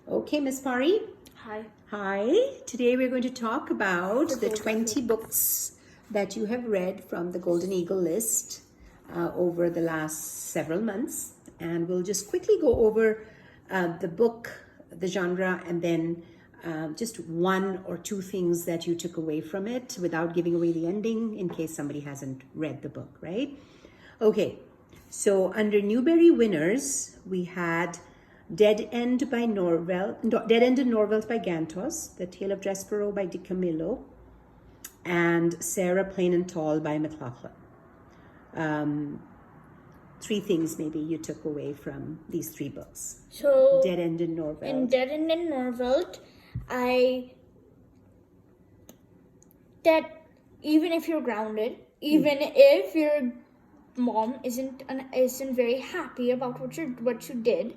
Okay, Miss Pari. Hi. Hi. Today we're going to talk about the 20 books that you have read from the Golden Eagle list over the last several months. And we'll just quickly go over the book, the genre, and then just one or two things that you took away from it without giving away the ending in case somebody hasn't read the book, right? Okay, so under Newbery winners, we had Dead End and Norvelt by Gantos, The Tale of Despereaux by DiCamillo, and Sarah Plain and Tall by McLaughlin. Three things maybe you took away from these three books. So Dead End and Norvelt. In Dead End and Norvelt, that even if you're grounded, even if your mom isn't very happy about what you did,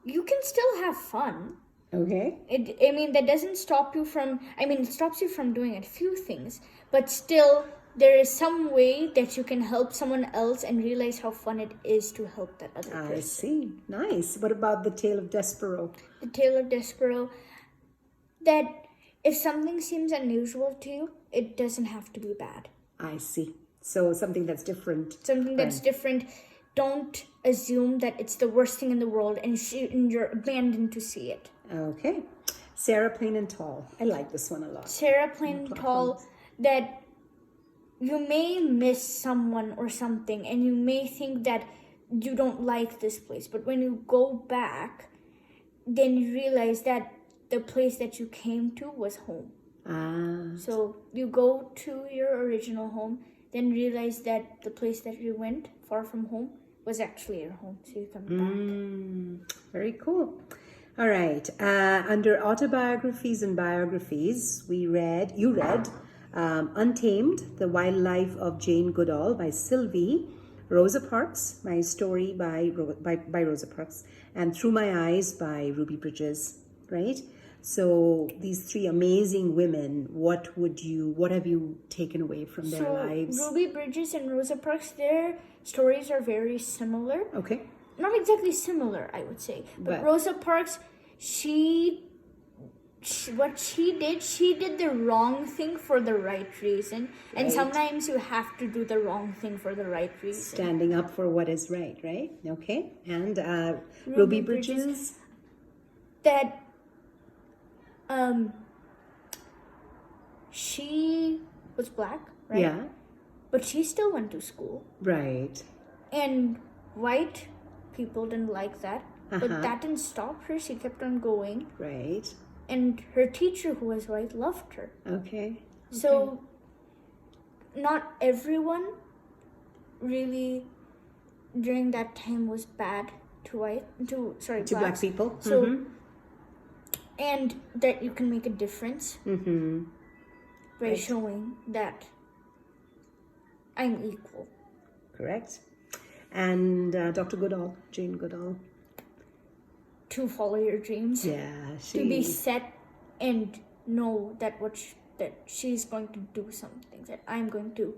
you can still have fun. Okay. That doesn't stop you from. It stops you from doing a few things, but still, there is some way that you can help someone else and realize how fun it is to help that other person. I see. Nice. What about The Tale of Despereaux? The Tale of Despereaux. That if something seems unusual to you, it doesn't have to be bad. I see. So something that's different. Something that's different. Don't assume that it's the worst thing in the world and you're abandoned to see it. Okay. Sarah Plain and Tall. I like this one a lot. Sarah Plain and Tall, that you may miss someone or something and you may think that you don't like this place. But when you go back, then you realize that the place that you came to was home. So you go to your original home, then realize that the place that you went far from home was actually your home. So you come back. Very cool. All right. Under autobiographies and biographies, you read Untamed, The Wildlife of Jane Goodall by Sylvie, Rosa Parks, My Story by Rosa Parks, and Through My Eyes by Ruby Bridges, right? So these three amazing women, what have you taken away from their lives? Ruby Bridges and Rosa Parks, their stories are very similar. Okay. Not exactly similar, I would say. But Rosa Parks, she did the wrong thing for the right reason. Right. And sometimes you have to do the wrong thing for the right reason. Standing up for what is right? Okay. And Ruby Bridges? That she was black, right? Yeah. But she still went to school. Right. And white people didn't like that. But that didn't stop her. She kept on going. Right. And her teacher, who was white, loved her. Okay. So, not everyone really during that time was bad to black people. So, and that you can make a difference by showing that I'm equal. Correct. And Dr. Goodall, Jane Goodall. To follow your dreams. Yeah. To be set and know that that she's going to do something, that I'm going to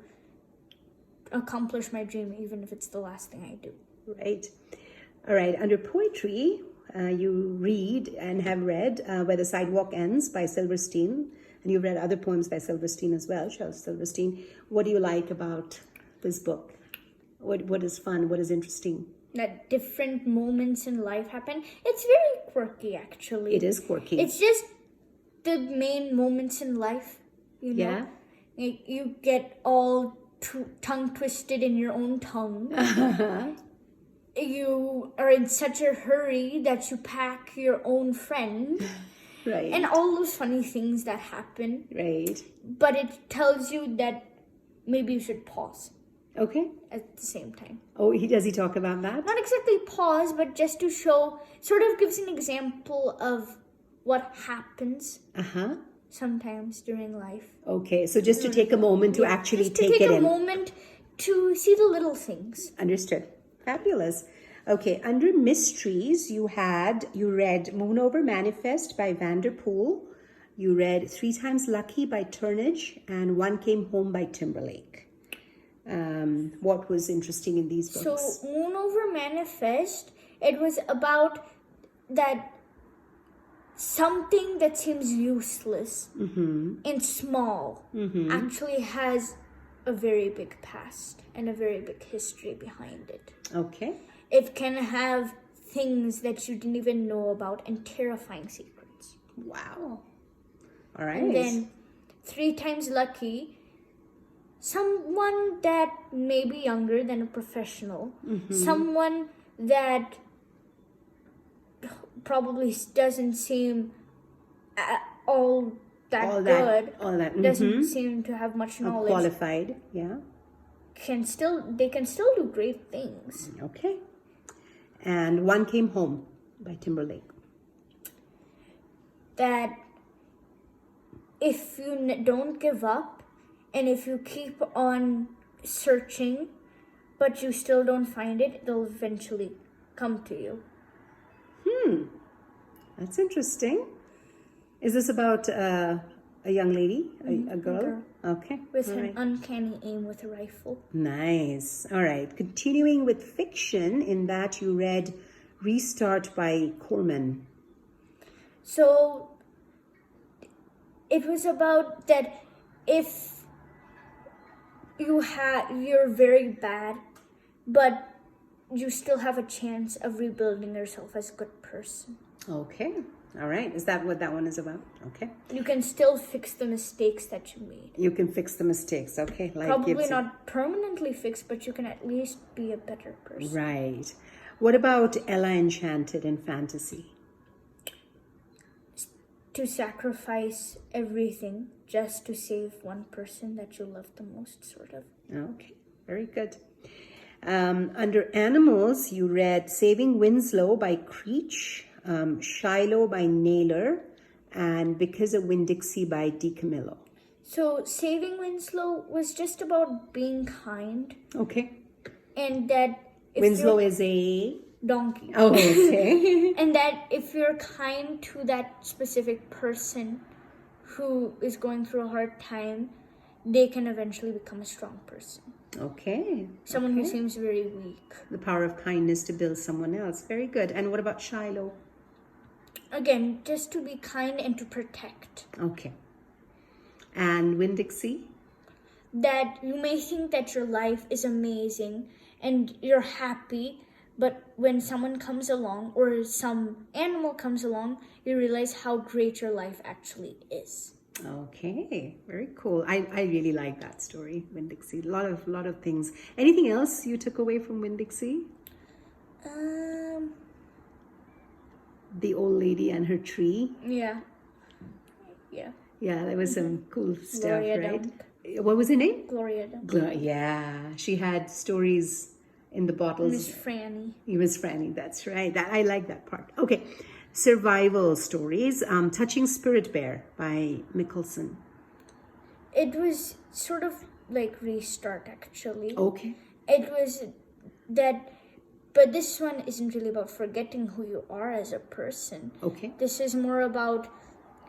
accomplish my dream even if it's the last thing I do. Right. All right. Under poetry, you read and have read Where the Sidewalk Ends by Silverstein. And you've read other poems by Silverstein as well, Charles Silverstein. What do you like about this book? What is fun? What is interesting? That different moments in life happen. It's very quirky, actually. It is quirky. It's just the main moments in life, you know? Yeah. You get all tongue twisted in your own tongue. You are in such a hurry that you pack your own friend. Right. And all those funny things that happen. Right. But it tells you that maybe you should pause. Okay. At the same time. Oh, does he talk about that? Not exactly pause, but just to show, sort of gives an example of what happens sometimes during life. Okay, so just to take a moment to actually take it in. Just to take a moment to see the little things. Understood. Fabulous. Okay, under mysteries, you read Moon Over Manifest by Vanderpool. You read 3 Times Lucky by Turnage and One Came Home by Timberlake. What was interesting in these books? So, Moon Over Manifest, it was about that something that seems useless and small actually has a very big past and a very big history behind it. Okay. It can have things that you didn't even know about and terrifying secrets. Wow. All right. And then 3 times lucky, someone that may be younger than a professional, someone that probably doesn't seem all that good, doesn't seem to have much knowledge, qualified, yeah. They can still do great things. Okay. And One Came Home by Timberlake. That if you don't give up and if you keep on searching but you still don't find it, it'll eventually come to you. That's interesting. Is this about a young lady, a girl? Okay. With all an right. uncanny aim with a rifle. Nice. All right. Continuing with fiction, in that you read Restart by Corman. So it was about that if you're very bad, but you still have a chance of rebuilding yourself as a good person. Okay. All right. Is that what that one is about? Okay. You can still fix the mistakes that you made. You can fix the mistakes. Okay. Like Probably Gibson. not permanently fixed, but you can at least be a better person. Right. What about Ella Enchanted in fantasy? To sacrifice everything just to save one person that you love the most, sort of. Okay. Very good. Under animals, you read Saving Winslow by Creech, Shiloh by Naylor, and Because of Winn-Dixie by DiCamillo. So Saving Winslow was just about being kind, Okay. and that if Winslow you're is a... donkey. Oh, okay. And that if you're kind to that specific person who is going through a hard time, they can eventually become a strong person. Okay. Someone who seems very weak. The power of kindness to build someone else. Very good. And what about Shiloh? Again, just to be kind and to protect. Okay. And Winn-Dixie? That you may think that your life is amazing and you're happy, but when someone comes along or some animal comes along, you realize how great your life actually is. Okay, very cool. I really like that story, Winn-Dixie. A lot of things. Anything else you took away from Winn-Dixie? The old lady and her tree. Yeah. Yeah, that was some cool stuff, Gloria right? Dunk. What was her name? Gloria Dunk. Yeah, she had stories in the bottles. Miss Franny. Miss Franny, that's right. I like that part. Okay. Survival stories. Touching Spirit Bear by Mickelson. It was sort of like Restart, actually. Okay. It was that, but this one isn't really about forgetting who you are as a person. Okay. This is more about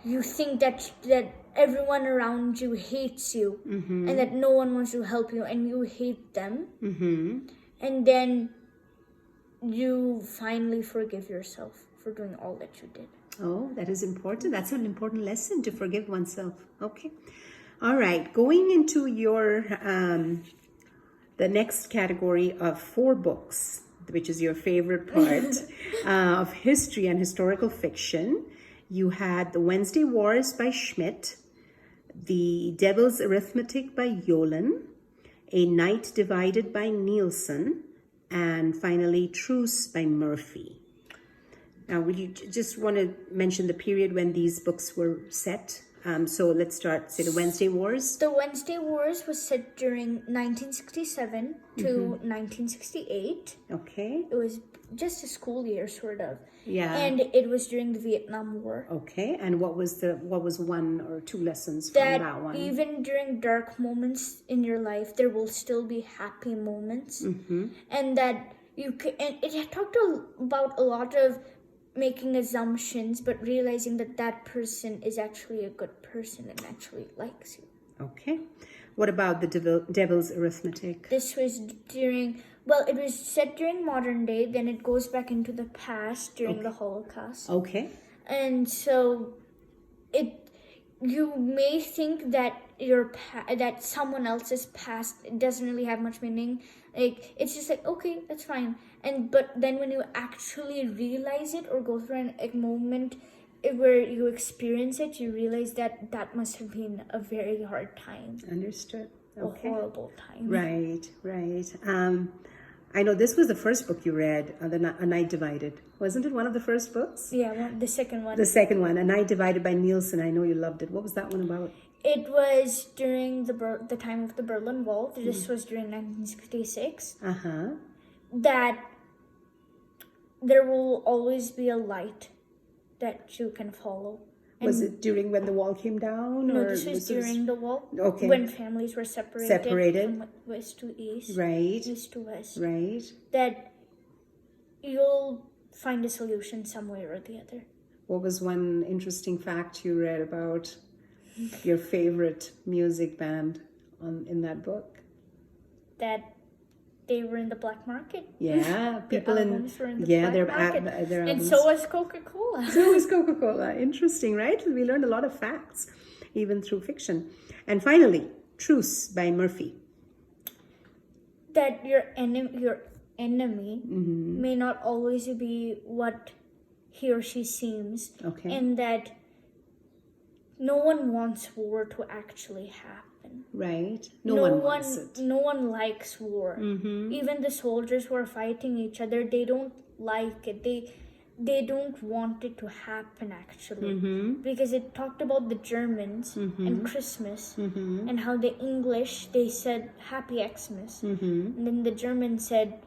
you think that everyone around you hates you and that no one wants to help you and you hate them. And then you finally forgive yourself for doing all that you did. Oh, that is important. That's an important lesson, to forgive oneself. Okay. All right. Going into your the next category of 4 books, which is your favorite part of history and historical fiction. You had The Wednesday Wars by Schmidt, The Devil's Arithmetic by Yolen, A Night Divided by Nielsen, and finally Truce by Murphy. Now, would you just want to mention the period when these books were set? So let's start, say, The Wednesday Wars. The Wednesday Wars was set during 1967 to 1968. Okay. It was just a school year, sort of. Yeah. And it was during the Vietnam War. Okay. And what was 1 or 2 lessons from that one? Even during dark moments in your life, there will still be happy moments. And that you can, and it talked about a lot of making assumptions, but realizing that person is actually a good person and actually likes you. Okay. What about The Devil's Arithmetic? This was during, it was set during modern day, then it goes back into the past during the Holocaust. Okay. And so you may think that that someone else's past doesn't really have much meaning. Like, it's just like, okay, that's fine. But then when you actually realize it or go through a moment where you experience it, you realize that must have been a very hard time. Understood. Okay. A horrible time. Right. I know this was the first book you read, A Night Divided. Wasn't it one of the first books? Yeah, the second one. The second one, A Night Divided by Mickelson. I know you loved it. What was that one about? It was during the time of the Berlin Wall. This was during 1966. That there will always be a light that you can follow. Was it during when the wall came down? No, this was during the wall. Okay. When families were separated. From west to east. Right. East to west. Right. That you'll find a solution some way or the other. What was one interesting fact you read about your favorite music band in that book? That they were in the black market. Yeah, people their albums were in the black market. Their and albums. so was Coca-Cola. So was Coca-Cola. Interesting, right? We learned a lot of facts, even through fiction. And finally, Truce by Murphy. That your enemy may not always be what he or she seems. Okay. And that no one wants war to actually happen. Right. No one wants it. No one likes war. Even the soldiers who are fighting each other, they don't like it. They don't want it to happen, actually. Because it talked about the Germans and Christmas and how the English, they said Happy Xmas. And then the Germans said,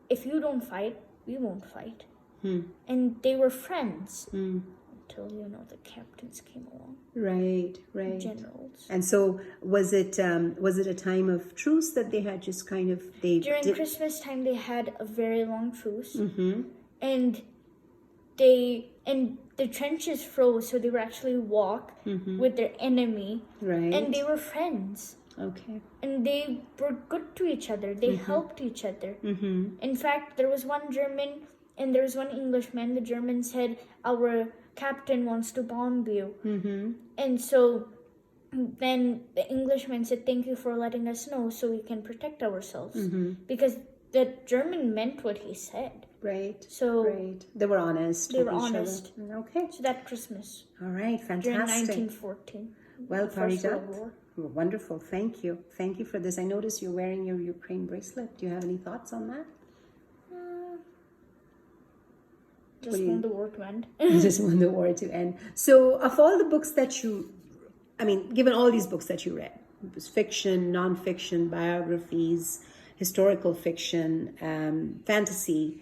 if you don't fight, we won't fight. And they were friends until, the captains came along. Right. Generals. And so was it a time of truce that they had just kind of... During Christmas time, they had a very long truce. And the trenches froze, so they were actually walk with their enemy. Right. And they were friends. Okay. And they were good to each other. They helped each other. In fact, there was one German and there was one Englishman. The German said, our captain wants to bomb you. And so then the Englishman said, thank you for letting us know so we can protect ourselves. Because the German meant what he said. Right. So They were honest. They were honest. Other. Okay. So that Christmas. All right. Fantastic. During 1914. Well, First World Parijat, War. wonderful. Thank you. Thank you for this. I noticed you're wearing your Ukraine bracelet. Do you have any thoughts on that? Just want the war to end. Just want the war to end. So, of all the books that given all these books that you read, it was fiction, non-fiction, biographies, historical fiction, fantasy,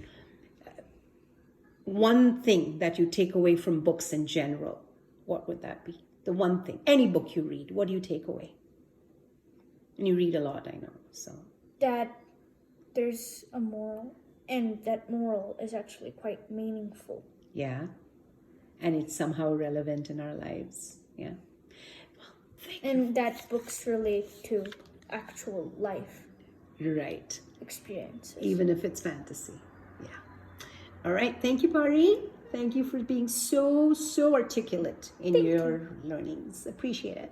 one thing that you take away from books in general, what would that be? The one thing. Any book you read, what do you take away? And you read a lot, I know. So that there's a moral, and that moral is actually quite meaningful. Yeah. And it's somehow relevant in our lives. Yeah. Well, and that books relate to actual life. Right. Experiences. Even if it's fantasy. Yeah. All right. Thank you, Pari. Thank you for being so articulate in your learnings. Appreciate it.